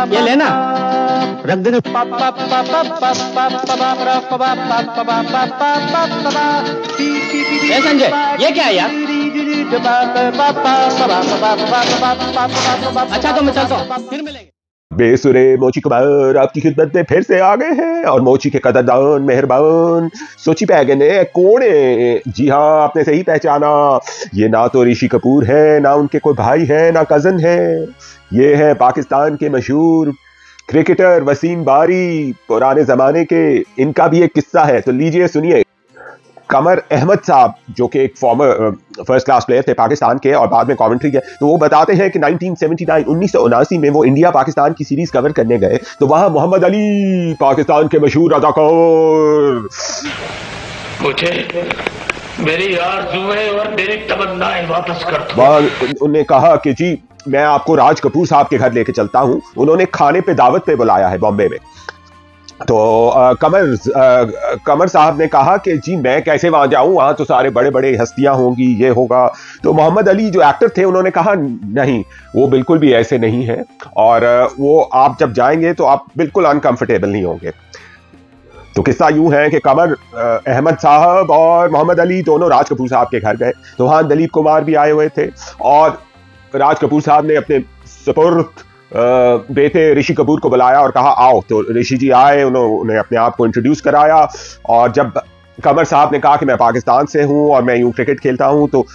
ये लेना, रख देना। संजय, ये क्या है यार? अच्छा तो मैं चलता हूँ, फिर मिलेंगे। बेसुरे मोची कुमार आपकी खिदमत में फिर से आ गए हैं और मोची के कदरदान मेहरबान सोची पैगन है कौन है? जी हाँ, आपने सही पहचाना। ये ना तो ऋषि कपूर है, ना उनके कोई भाई है, ना कजन है। ये है पाकिस्तान के मशहूर क्रिकेटर वसीम बारी, पुराने जमाने के। इनका भी एक किस्सा है, तो लीजिए सुनिए। कमर अहमद साहब जो कि एक फॉर्मर फर्स्ट क्लास प्लेयर थे पाकिस्तान के और बाद में कमेंट्री के, तो वो बताते हैं कि 1979 में वो इंडिया पाकिस्तान की सीरीज कवर करने गए, तो वहां मोहम्मद अली पाकिस्तान के मशहूर अदाकार, मुझे मेरी आरज़ुएं और मेरी तमन्नाएं वापस कर दो। उन्होंने कहा कि जी मैं आपको राज कपूर साहब के घर लेके चलता हूं। उन्होंने खाने पे दावत पे बुलाया है बॉम्बे में। तो कमर साहब ने कहा कि जी मैं कैसे वहां जाऊं, वहां तो सारे बड़े बड़े हस्तियां होंगी, ये होगा। तो मोहम्मद अली जो एक्टर थे उन्होंने कहा नहीं, वो बिल्कुल भी ऐसे नहीं है, और वो आप जब जाएंगे तो आप बिल्कुल अनकंफर्टेबल नहीं होंगे। तो किस्सा यूं है कि कमर अहमद साहब और मोहम्मद अली दोनों राज कपूर साहब के घर गए, तो वहां दिलीप कुमार भी आए हुए थे, और राज कपूर साहब ने अपने सपुर्द बेटे ऋषि कपूर को बुलाया और कहा आओ। तो ऋषि जी आए, उन्होंने अपने आप को इंट्रोड्यूस कराया, और जब कमर साहब ने कहा कि मैं पाकिस्तान से हूं और मैं यूं क्रिकेट खेलता हूं, तो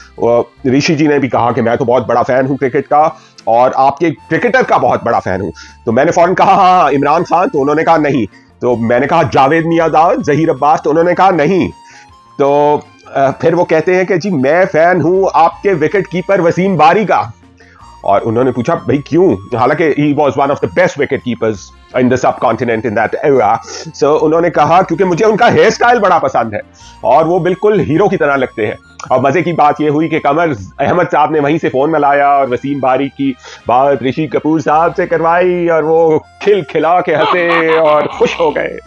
ऋषि जी ने भी कहा कि मैं तो बहुत बड़ा फैन हूं क्रिकेट का और आपके क्रिकेटर का बहुत बड़ा फैन हूं। तो मैंने फौरन कहा हाँ इमरान खान, तो उन्होंने कहा नहीं। तो मैंने कहा जावेद मियाँदाद, जहीर अब्बास, तो उन्होंने कहा नहीं। तो फिर वो कहते हैं कि जी मैं फैन हूं आपके विकेट कीपर वसीम बारी का। और उन्होंने पूछा भाई क्यों, हालांकि he was one of the best wicket keepers in the subcontinent in that era. So उन्होंने कहा क्योंकि मुझे उनका हेयर स्टाइल बड़ा पसंद है और वो बिल्कुल हीरो की तरह लगते हैं। और मजे की बात ये हुई कि कमर अहमद साहब ने वहीं से फोन मिलाया और वसीम बारी की बात ऋषि कपूर साहब से करवाई, और वो खिलखिला के हंसे और खुश हो गए।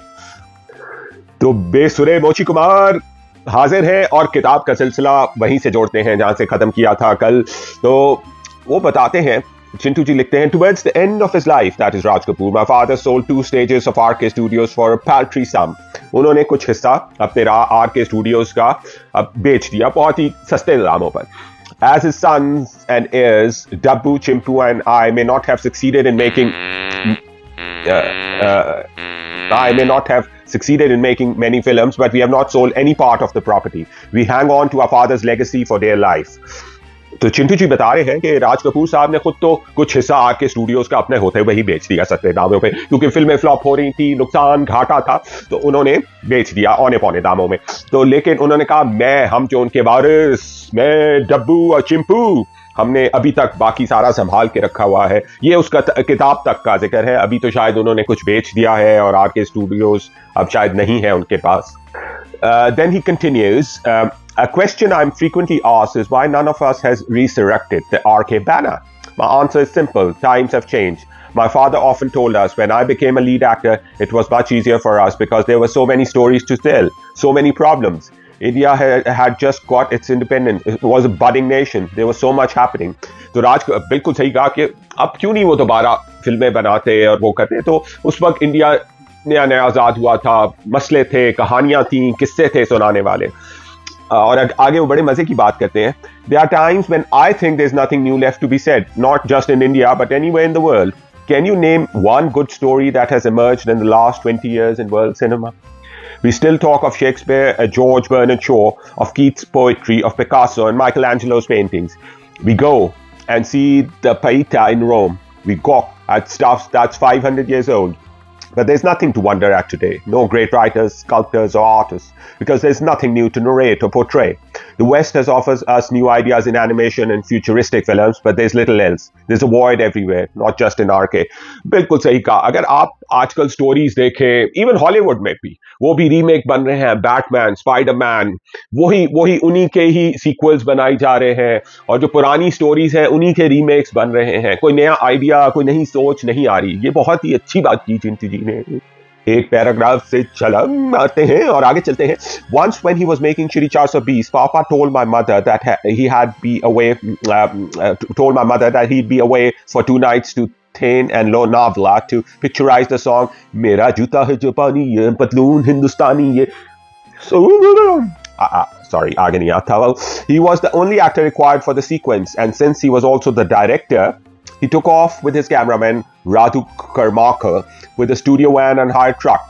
तो बेसुरे मोची कुमार हाजिर है और किताब का सिलसिला वहीं से जोड़ते हैं जहां से खत्म किया था कल। तो वो बताते हैं, चिंटू जी लिखते हैं, towards the end of his life, that is Raj Kapoor, my father sold 2 stages of RK Studios for a paltry sum. उन्होंने कुछ हिस्सा अपने RK Studios का अब बेच दिया बहुत ही सस्ते दामों पर। As his sons and heirs, Dabbu, Chimpu and I may not have succeeded in making many films, but we have not sold any part of the property. We hang on to our father's legacy for dear life. तो चिंटू जी बता रहे हैं कि राज कपूर साहब ने खुद तो कुछ हिस्सा आके स्टूडियोज का अपने होते हुए ही बेच दिया सस्ते दामों पे, क्योंकि फिल्में फ्लॉप हो रही थी, नुकसान घाटा था, तो उन्होंने बेच दिया औने पौने दामों में। तो लेकिन उन्होंने कहा हम जो उनके वारिस, मैं, डब्बू और चिंपू, हमने अभी तक बाकी सारा संभाल के रखा हुआ है। ये उसका किताब तक का जिक्र है। अभी तो शायद उन्होंने कुछ बेच दिया है और आरके स्टूडियोज अब शायद नहीं है उनके पास। Then he continues, a question I'm frequently asked is why none of us has resurrected the RK banner. My answer is simple. Times have changed. My father often told us when I became a lead actor, it was much easier for us because there were so many stories to tell, so many problems. India had just got its independence. It was a budding nation. There was so much happening. तो राज बिल्कुल सही कहा कि अब क्यों नहीं वो दोबारा फिल्में बनाते और वो करते। तो उस वक्त इंडिया नया आज़ाद हुआ था, मसले थे, कहानियां थी, किस्से थे सुनाने वाले। और आगे वो बड़े मजे की बात करते हैं। There are times when I think there's nothing new left to be said, not just in India but anywhere in the world. Can you name one good story that has emerged in the last 20 years in world cinema? We still talk of Shakespeare, George Bernard Shaw, of Keats' poetry, of Picasso and Michelangelo's paintings. We go and see the Pietà in Rome. We gawk at stuff that's 500 years old. But there's nothing to wonder at today. No great writers, sculptors or artists, because there's nothing new to narrate or portray. The West has offered us new ideas in animation and futuristic films, but there's little else. There's a void everywhere, not just in RK. बिल्कुल सही कहा। अगर आप आजकल stories देखें, even Hollywood में भी, वो भी रीमेक बन रहे हैं। बैटमैन, स्पाइडरमैन, वही उन्हीं के ही सीक्वल्स बनाई जा रहे हैं, और जो पुरानी स्टोरीज हैं उन्हीं के रीमेक्स बन रहे हैं। कोई नया आइडिया, कोई नई सोच नहीं आ रही। ये बहुत ही अच्छी बात की चिंटू जी ने। एक पैराग्राफ से चला आते हैं और आगे चलते हैं. Once when he was making Shri 420, Papa told my mother that he'd be away for 2 nights to Thane and Lonavala to picturize the song Mera Juta Hai Japani Ye Patloon Hindustani Ye. So sorry, आगे नहीं आता. Well, he was the only actor required for the sequence, and since he was also the director, he took off with his cameraman Radu Karmakar with a studio van and hired truck.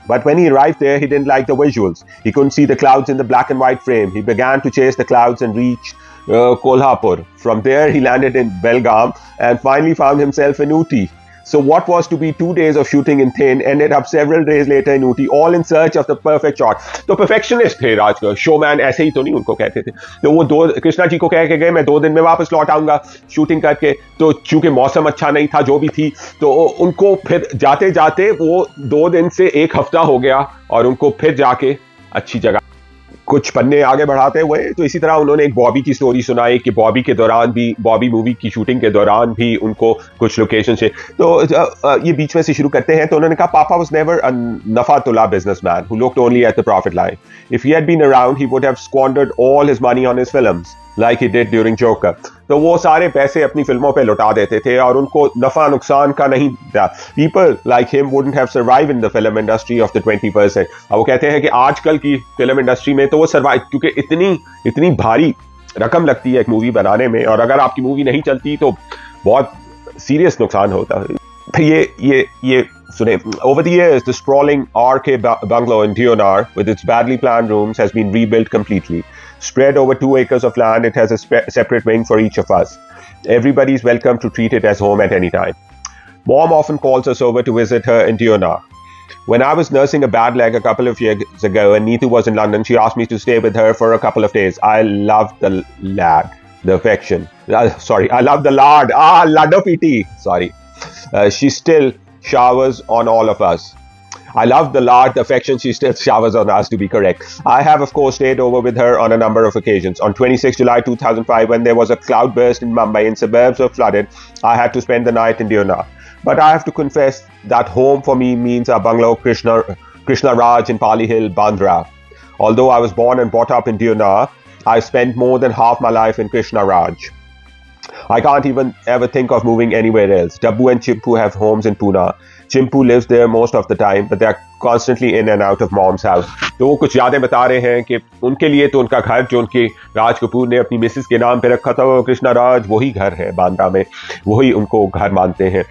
But when he arrived there, he didn't like the visuals. He couldn't see the clouds in the black and white frame. He began to chase the clouds and reached Kolhapur. From there, he landed in Belgaum and finally found himself in Ooty. So what was to be 2 days of shooting in Thane ended up several days later in Ooty, all in search of the perfect shot. तो perfectionist थे राजकर, showman ऐसे ही तो नहीं उनको कहते थे. तो वो कृष्णा जी को कह के गए मैं 2 दिन में वापस लौट आऊंगा शूटिंग करके. तो चूंकि मौसम अच्छा नहीं था जो भी थी, तो उनको फिर जाते जाते वो 2 दिन से 1 हफ्ता हो गया और उनको फिर जाके अच्छी जगह कुछ पन्ने आगे बढ़ाते हुए. तो इसी तरह उन्होंने एक बॉबी की स्टोरी सुनाई कि बॉबी मूवी की शूटिंग के दौरान भी उनको कुछ लोकेशन से, तो ये बीच में से शुरू करते हैं. तो उन्होंने कहा पापा वाज नेवर अ नफातुल्ला businessman who looked only at the profit line. If he had been around he would have squandered all his money on his films like he did during Joker. तो वो सारे पैसे अपनी फिल्मों पे लुटा देते थे और उनको नफा नुकसान का नहीं था. People like him wouldn't have survived in the film industry of the 20%. अब वो कहते हैं कि आजकल की फिल्म इंडस्ट्री में तो वो सर्वाइव, क्योंकि इतनी भारी रकम लगती है एक मूवी बनाने में, और अगर आपकी मूवी नहीं चलती तो बहुत सीरियस नुकसान होता है. ये सुने. Over the years, the sprawling RK bungalow in Deonar with its badly planned rooms has been rebuilt completely. Spread over 2 acres of land, it has a separate wing for each of us. Everybody is welcome to treat it as home at any time. Mom often calls us over to visit her in Deonar. When I was nursing a bad leg a couple of years ago and Neetu was in London, she asked me to stay with her for a couple of days. I loved the lad, the affection. I love the lard. Ladopiti. Sorry. She still showers on all of us. I love the lard, the affection she still showers on us, to be correct. I have, of course, stayed over with her on a number of occasions. On 26 July 2005, when there was a cloudburst in Mumbai and suburbs were flooded, I had to spend the night in Deonar. But I have to confess that home for me means our bungalow Krishna Raj in Pali Hill, Bandra. Although I was born and brought up in Deonar, I spent more than half my life in Krishna Raj. I can't even ever think of moving anywhere else. Dabbu and Chimpu have homes in Pune. Chimpu lives there most of the time, but they are constantly in and out of mom's house. तो वो कुछ यादें बता रहे हैं कि उनके लिए तो उनका घर जो उनके राज कपूर ने अपनी मिसेस के नाम पे रखा था, वो कृष्णा राज, वही घर है बांद्रा में, वही उनको घर मानते हैं.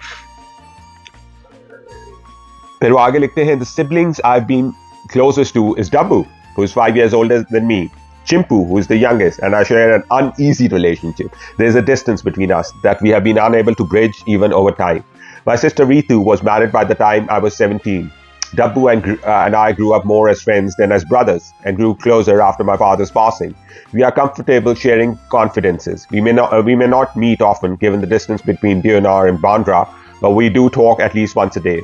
फिर वो आगे लिखते हैं, The siblings I've been closest to is Dabbu, who is 5 years older than me. Chimpu, who is the youngest, and I share an uneasy relationship. There is a distance between us that we have been unable to bridge even over time. My sister Ritu was married by the time I was 17. Dabbu and I grew up more as friends than as brothers and grew closer after my father's passing. We are comfortable sharing confidences. We may not meet often given the distance between Deonar and Bandra, but we do talk at least once a day.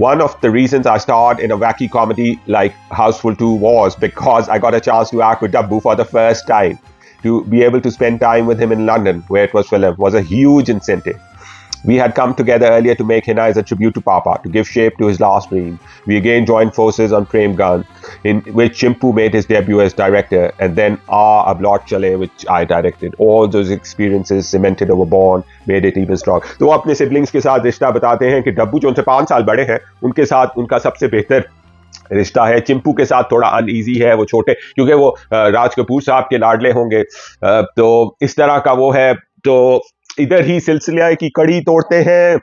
One of the reasons I starred in a wacky comedy like Houseful 2 was because I got a chance to act with Dabbu for the first time. To be able to spend time with him in London, where it was filmed, was a huge incentive. We had come together earlier to make Hina as a tribute to Papa, to give shape to his last dream. We again joined forces on Prem Gun, in which Chimpu made his debut as director, and then Ab Lot Chale, which I directed. All those experiences cemented our bond, made it even strong. तो अपने siblings के साथ रिश्ता बताते हैं कि डब्बू जो उनसे 5 साल बड़े हैं, उनके साथ उनका सबसे बेहतर रिश्ता है. चिंपू के साथ थोड़ा अनईजी है, वो छोटे, क्योंकि वो राज कपूर साहब के लाडले होंगे, तो इस तरह का वो है. तो इधर ही सिलसिले की कड़ी तोड़ते हैं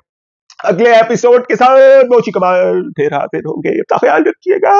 अगले एपिसोड के साथ. मोची कमाल फिर हाजिर होंगे, अपना ख्याल रखिएगा.